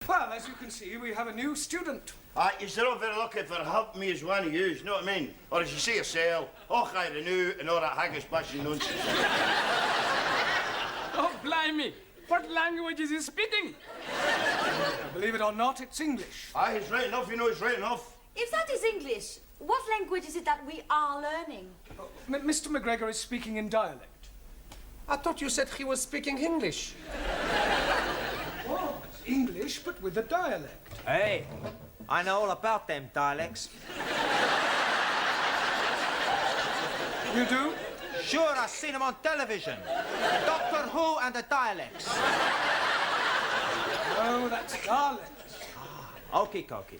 Well, as you can see, we have a new student. You're not very lucky for helping me as one of you, you know what I mean? Or as you see a sale, I renew and all that haggis bashing nonsense. Oh, blimey! What language is he speaking? Believe it or not, it's English. He's right enough, you know, he's right enough. If that is English, what language is it that we are learning? Mr. McGregor is speaking in dialect. I thought you said he was speaking English. Oh, it's English, but with a dialect. Hey, I know all about them dialects. You do? Sure, I've seen them on television. Doctor Who and the dialects. Oh, that's dialect. Okie dokie.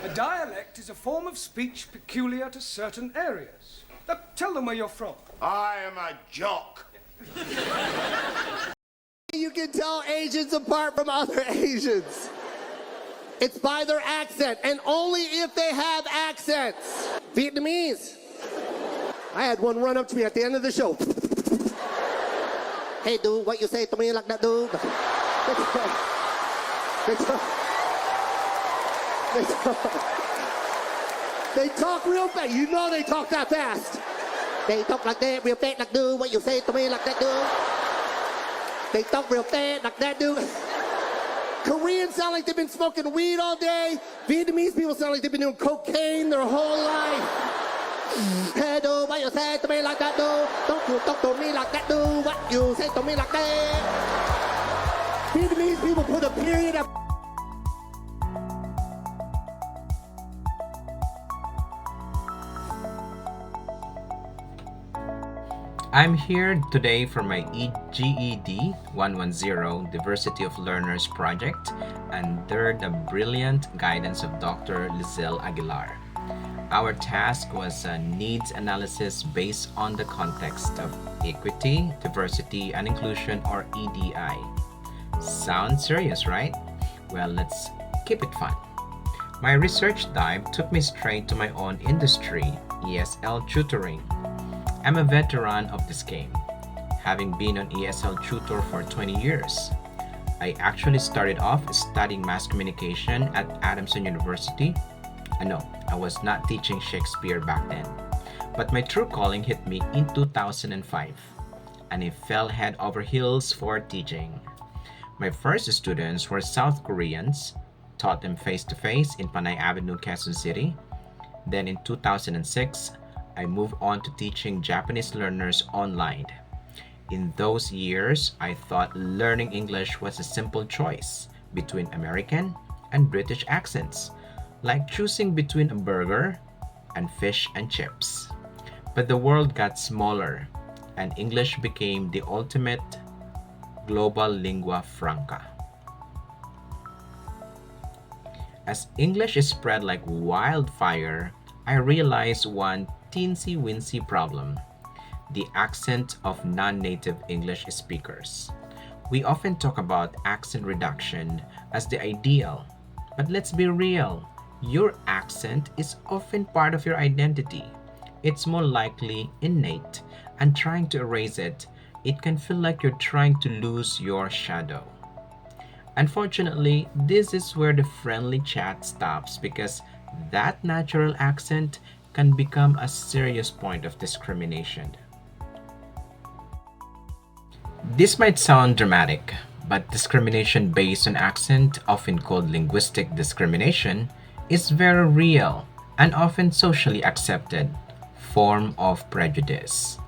A dialect is a form of speech peculiar to certain areas. Now, tell them where you're from. I am a jock. You can tell Asians apart from other Asians. It's by their accent, and only if they have accents. Vietnamese. I had one run up to me at the end of the show. Hey, dude, what you say to me like that, dude? They talk real fast. You know they talk that fast. They talk like that, real fast, like, dude, what you say to me like that, dude? They talk real fast like that, dude. Koreans sound like they've been smoking weed all day. Vietnamese people sound like they've been doing cocaine their whole life. Hey, dude, what you say to me like that, dude? Don't you talk to me like that, dude? What you say to me like that? Vietnamese people put a period of... I'm here today for my GED 110 Diversity of Learners project under the brilliant guidance of Dr. Lizelle Aguilar. Our task was a needs analysis based on the context of equity, diversity, and inclusion, or EDI. Sounds serious, right? Well, let's keep it fun. My research dive took me straight to my own industry, ESL tutoring. I'm a veteran of this game, having been an ESL tutor for 20 years. I actually started off studying mass communication at Adamson University. No, I was not teaching Shakespeare back then. But my true calling hit me in 2005, and I fell head over heels for teaching. My first students were South Koreans, taught them face-to-face in Panay Avenue, Quezon City. Then in 2006, I moved on to teaching Japanese learners online. In those years, I thought learning English was a simple choice between American and British accents, like choosing between a burger and fish and chips. But the world got smaller, and English became the ultimate global lingua franca. As English is spread like wildfire, I realized one teensy-weensy problem: the accent of non-native English speakers. We often talk about accent reduction as the ideal, but let's be real. Your accent is often part of your identity. It's more likely innate, and trying to erase it, it can feel like you're trying to lose your shadow. Unfortunately, this is where the friendly chat stops, because that natural accent can become a serious point of discrimination. This might sound dramatic, but discrimination based on accent, often called linguistic discrimination, is very real and often socially accepted form of prejudice.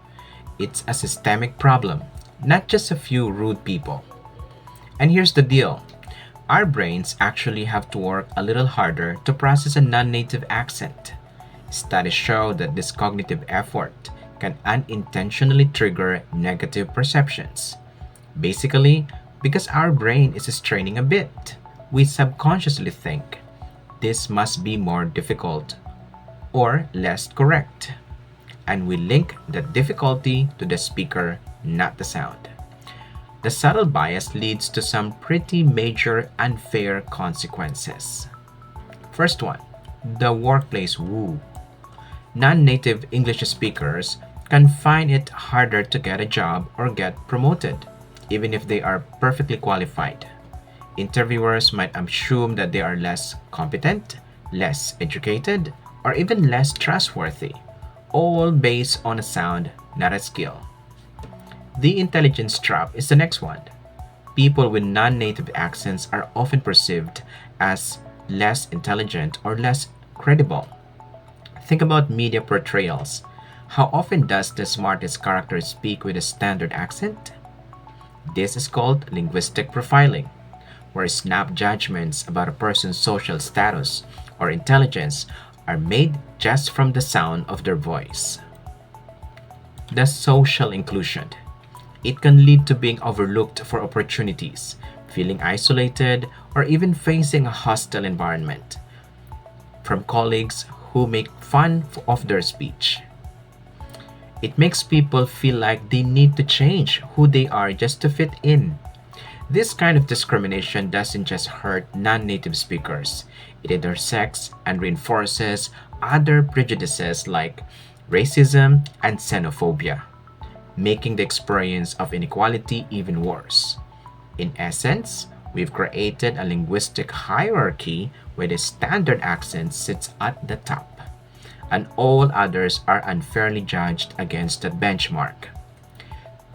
It's a systemic problem, not just a few rude people. And here's the deal. Our brains actually have to work a little harder to process a non-native accent. Studies show that this cognitive effort can unintentionally trigger negative perceptions. Basically, because our brain is straining a bit, we subconsciously think, this must be more difficult or less correct. And we link the difficulty to the speaker, not the sound. The subtle bias leads to some pretty major unfair consequences. First one, the workplace woo. Non-native English speakers can find it harder to get a job or get promoted, even if they are perfectly qualified. Interviewers might assume that they are less competent, less educated, or even less trustworthy, all based on a sound, not a skill. The intelligence trap is the next one. People with non-native accents are often perceived as less intelligent or less credible. Think about media portrayals. How often does the smartest character speak with a standard accent? This is called linguistic profiling, where snap judgments about a person's social status or intelligence are made just from the sound of their voice. The social inclusion. It can lead to being overlooked for opportunities, feeling isolated, or even facing a hostile environment from colleagues who make fun of their speech. It makes people feel like they need to change who they are just to fit in. This kind of discrimination doesn't just hurt non-native speakers. It intersects and reinforces other prejudices like racism and xenophobia, making the experience of inequality even worse. In essence, we've created a linguistic hierarchy where the standard accent sits at the top, and all others are unfairly judged against that benchmark.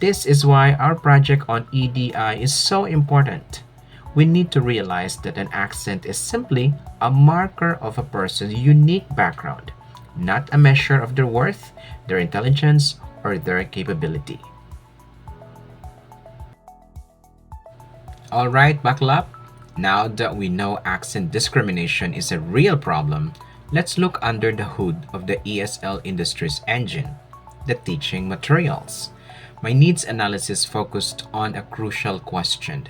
This is why our project on EDI is so important. We need to realize that an accent is simply a marker of a person's unique background, not a measure of their worth, their intelligence, or their capability. Alright, buckle up. Now that we know accent discrimination is a real problem, let's look under the hood of the ESL industry's engine, the teaching materials. My needs analysis focused on a crucial question.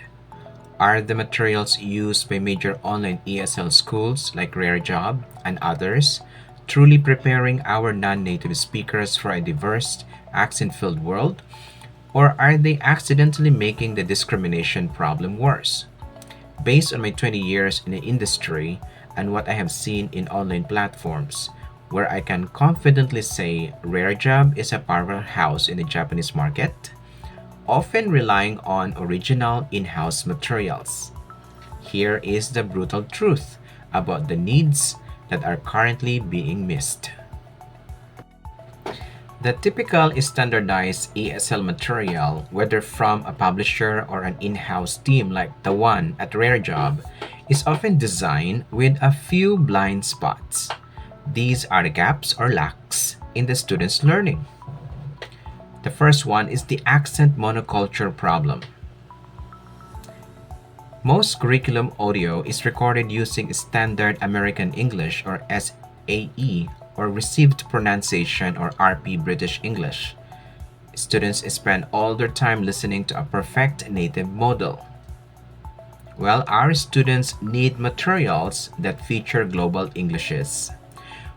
Are the materials used by major online ESL schools like Rare Job and others truly preparing our non-native speakers for a diverse, accent-filled world? Or are they accidentally making the discrimination problem worse? Based on my 20 years in the industry and what I have seen in online platforms, where I can confidently say Rare Job is a powerhouse in the Japanese market, often relying on original in-house materials. Here is the brutal truth about the needs that are currently being missed. The typical standardized ESL material, whether from a publisher or an in-house team like the one at Rare Job, is often designed with a few blind spots. These are the gaps or lacks in the student's learning. The first one is the accent monoculture problem. Most curriculum audio is recorded using Standard American English or SAE or Received Pronunciation or RP British English. Students spend all their time listening to a perfect native model. Well, our students need materials that feature global Englishes.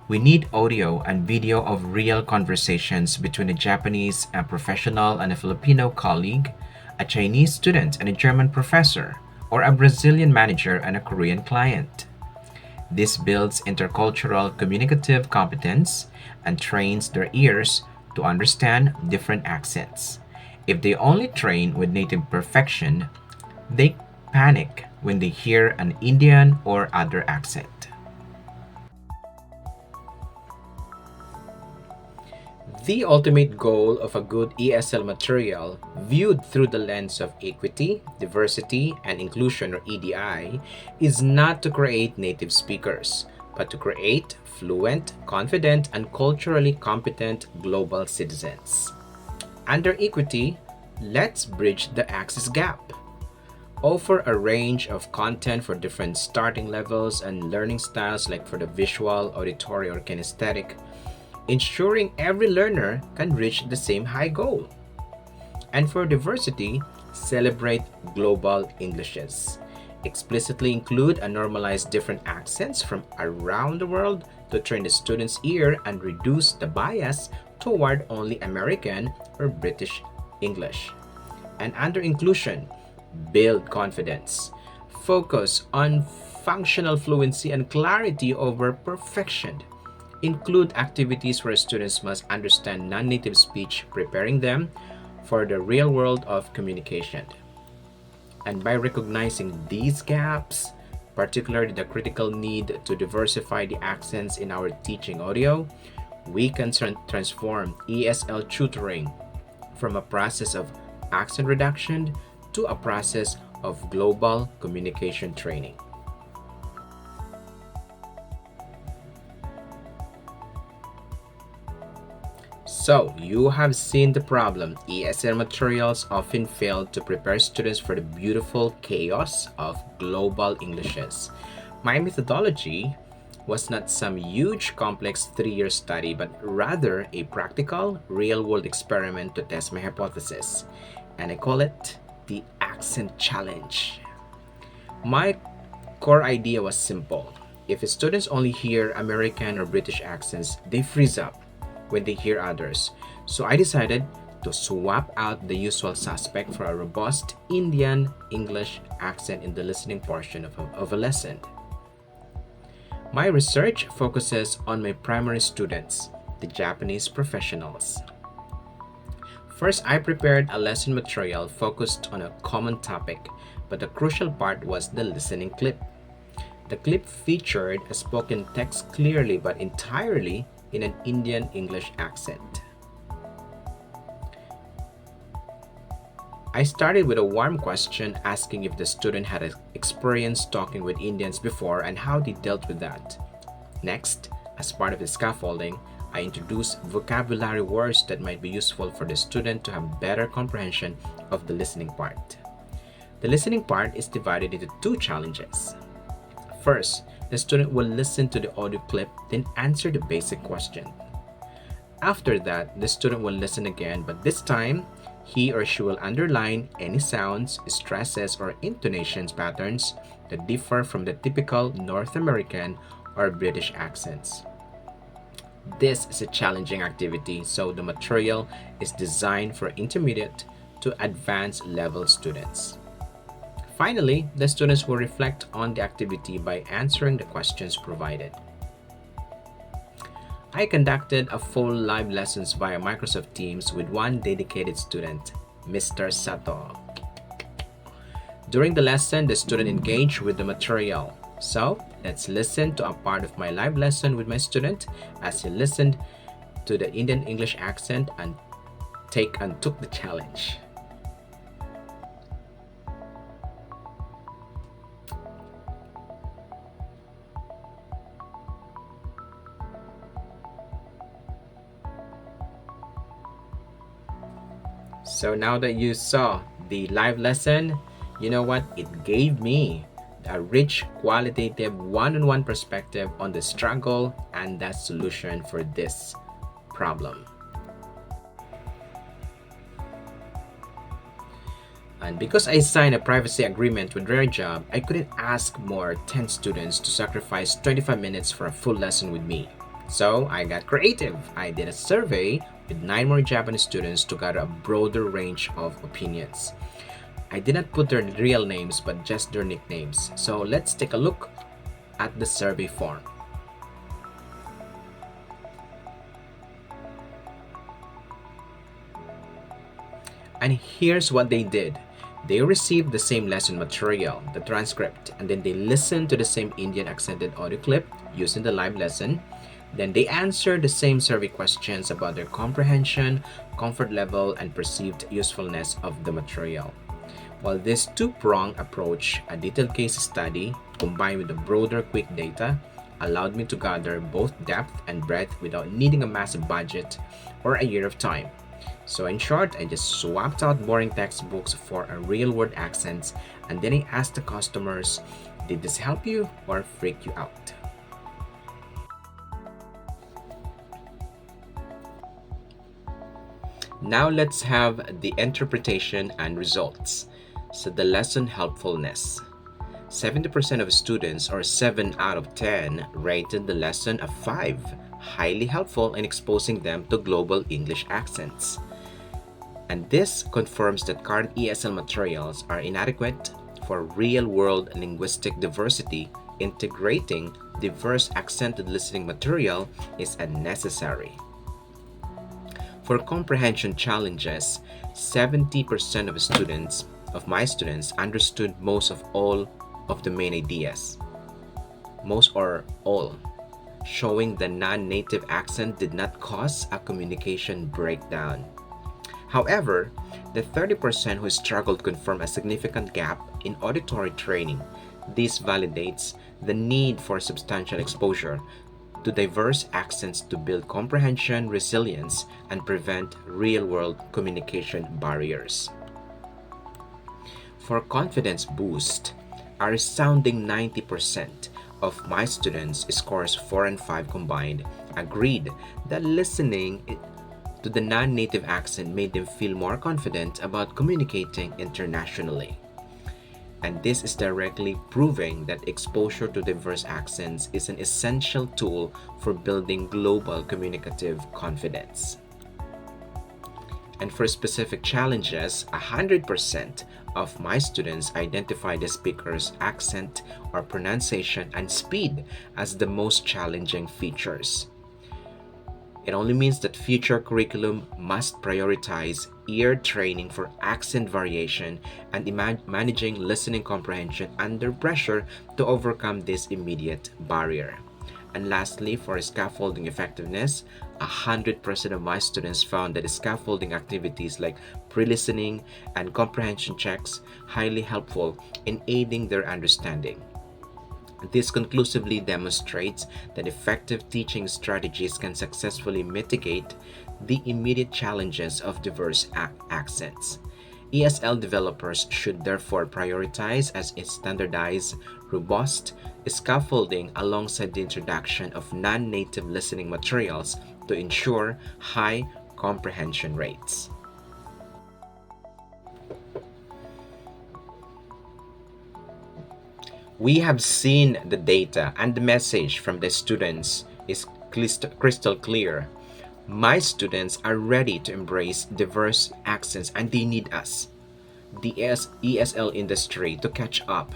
We need audio and video of real conversations between a Japanese and professional and a Filipino colleague, a Chinese student and a German professor, or a Brazilian manager and a Korean client. This builds intercultural communicative competence and trains their ears to understand different accents. If they only train with native perfection, they panic when they hear an Indian or other accent. The ultimate goal of a good ESL material, viewed through the lens of equity, diversity, and inclusion or EDI, is not to create native speakers, but to create fluent, confident, and culturally competent global citizens. Under equity, let's bridge the access gap. Offer a range of content for different starting levels and learning styles like for the visual, auditory, or kinesthetic, ensuring every learner can reach the same high goal. And for diversity, celebrate global Englishes. Explicitly include and normalize different accents from around the world to train the student's ear and reduce the bias toward only American or British English. And under inclusion, build confidence. Focus on functional fluency and clarity over perfection. Include activities where students must understand non-native speech, preparing them for the real world of communication. And by recognizing these gaps, particularly the critical need to diversify the accents in our teaching audio, we can transform ESL tutoring from a process of accent reduction to a process of global communication training. So, you have seen the problem. ESL materials often fail to prepare students for the beautiful chaos of global Englishes. My methodology was not some huge complex 3-year study, but rather a practical, real-world experiment to test my hypothesis. And I call it the Accent Challenge. My core idea was simple. If students only hear American or British accents, they freeze up when they hear others. So I decided to swap out the usual suspect for a robust Indian English accent in the listening portion of a lesson. My research focuses on my primary students, the Japanese professionals. First, I prepared a lesson material focused on a common topic, but the crucial part was the listening clip. The clip featured a spoken text clearly but entirely in an Indian English accent. I started with a warm question asking if the student had experience talking with Indians before and how they dealt with that. Next, as part of the scaffolding, I introduced vocabulary words that might be useful for the student to have better comprehension of the listening part. The listening part is divided into 2 challenges. First, the student will listen to the audio clip, then answer the basic question. After that, the student will listen again, but this time, he or she will underline any sounds, stresses, or intonations patterns that differ from the typical North American or British accents. This is a challenging activity, so the material is designed for intermediate to advanced level students. Finally, the students will reflect on the activity by answering the questions provided. I conducted a full live lessons via Microsoft Teams with one dedicated student, Mr. Sato. During the lesson, the student engaged with the material. So, let's listen to a part of my live lesson with my student as he listened to the Indian English accent and took the challenge. So now that you saw the live lesson, you know what? It gave me a rich, qualitative, one-on-one perspective on the struggle and that solution for this problem. And because I signed a privacy agreement with Rare Job, I couldn't ask more 10 students to sacrifice 25 minutes for a full lesson with me. So I got creative. I did a survey with 9 more Japanese students to gather a broader range of opinions. I did not put their real names but just their nicknames. So let's take a look at the survey form. And here's what they did. They received the same lesson material, the transcript, and then they listened to the same Indian accented audio clip used in the live lesson. Then they answered the same survey questions about their comprehension, comfort level, and perceived usefulness of the material. While this two-pronged approach, a detailed case study combined with the broader quick data, allowed me to gather both depth and breadth without needing a massive budget or a year of time. So in short, I just swapped out boring textbooks for a real-world accents, and then I asked the customers, did this help you or freak you out? Now let's have the interpretation and results. So the lesson helpfulness. 70% of students, or 7 out of 10, rated the lesson a 5, highly helpful in exposing them to global English accents. And this confirms that current ESL materials are inadequate for real-world linguistic diversity. Integrating diverse accented listening material is unnecessary. For comprehension challenges, 70% of students of my students understood most of all of the main ideas. Most or all, showing the non-native accent did not cause a communication breakdown. However, the 30% who struggled confirm a significant gap in auditory training. This validates the need for substantial exposure to diverse accents to build comprehension, resilience, and prevent real-world communication barriers. For confidence boost, a resounding 90% of my students, scores 4 and 5 combined, agreed that listening to the non-native accent made them feel more confident about communicating internationally. And this is directly proving that exposure to diverse accents is an essential tool for building global communicative confidence. And for specific challenges, 100% of my students identify the speaker's accent or pronunciation and speed as the most challenging features. It only means that future curriculum must prioritize ear training for accent variation and managing listening comprehension under pressure to overcome this immediate barrier. And lastly, for scaffolding effectiveness, 100% of my students found that scaffolding activities like pre-listening and comprehension checks highly helpful in aiding their understanding. This conclusively demonstrates that effective teaching strategies can successfully mitigate the immediate challenges of diverse accents. ESL developers should therefore prioritize as it standardized, robust scaffolding alongside the introduction of non-native listening materials to ensure high comprehension rates. We have seen the data, and the message from the students is crystal clear. My students are ready to embrace diverse accents, and they need us, the ESL industry, to catch up.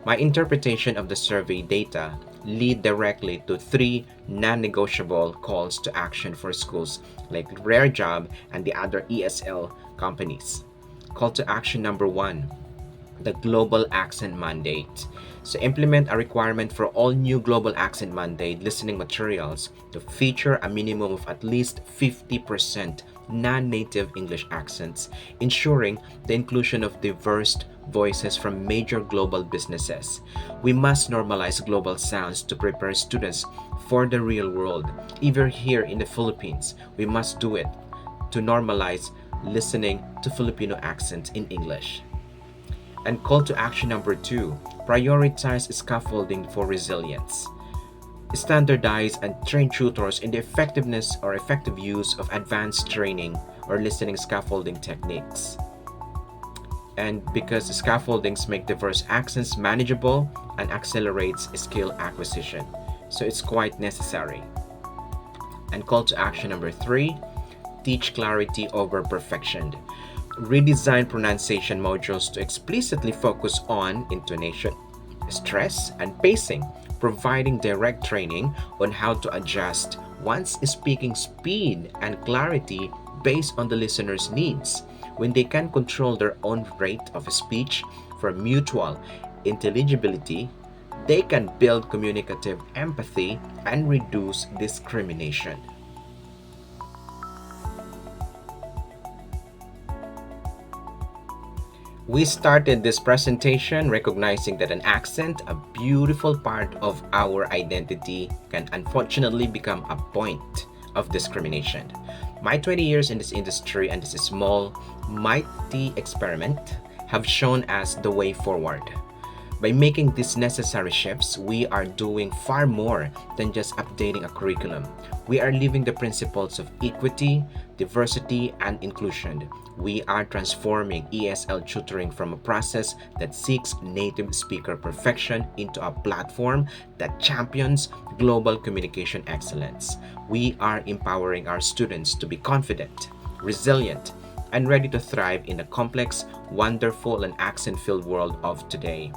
My interpretation of the survey data lead directly to 3 non-negotiable calls to action for schools like Rare Job and the other ESL companies. Call to action number 1, the Global Accent Mandate. So implement a requirement for all new Global Accent Mandate listening materials to feature a minimum of at least 50% non-native English accents, ensuring the inclusion of diverse voices from major global businesses. We must normalize global sounds to prepare students for the real world. Even here in the Philippines, we must do it to normalize listening to Filipino accents in English. And call to action number 2, prioritize scaffolding for resilience. Standardize and train tutors in the effectiveness or effective use of advanced training or listening scaffolding techniques. And because scaffoldings make diverse accents manageable and accelerates skill acquisition, so it's quite necessary. And call to action number 3, teach clarity over perfection. Redesign pronunciation modules to explicitly focus on intonation, stress, and pacing, providing direct training on how to adjust one's speaking speed and clarity based on the listener's needs. When they can control their own rate of speech for mutual intelligibility, they can build communicative empathy and reduce discrimination. We started this presentation recognizing that an accent, a beautiful part of our identity, can unfortunately become a point of discrimination. My 20 years in this industry and this small, mighty experiment have shown us the way forward. By making these necessary shifts, we are doing far more than just updating a curriculum. We are living the principles of equity, diversity, and inclusion. We are transforming ESL tutoring from a process that seeks native speaker perfection into a platform that champions global communication excellence. We are empowering our students to be confident, resilient, and ready to thrive in the complex, wonderful, and accent-filled world of today.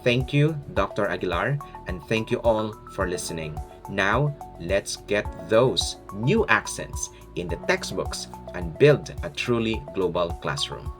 Thank you, Dr. Aguilar, and thank you all for listening. Now, let's get those new accents in the textbooks and build a truly global classroom.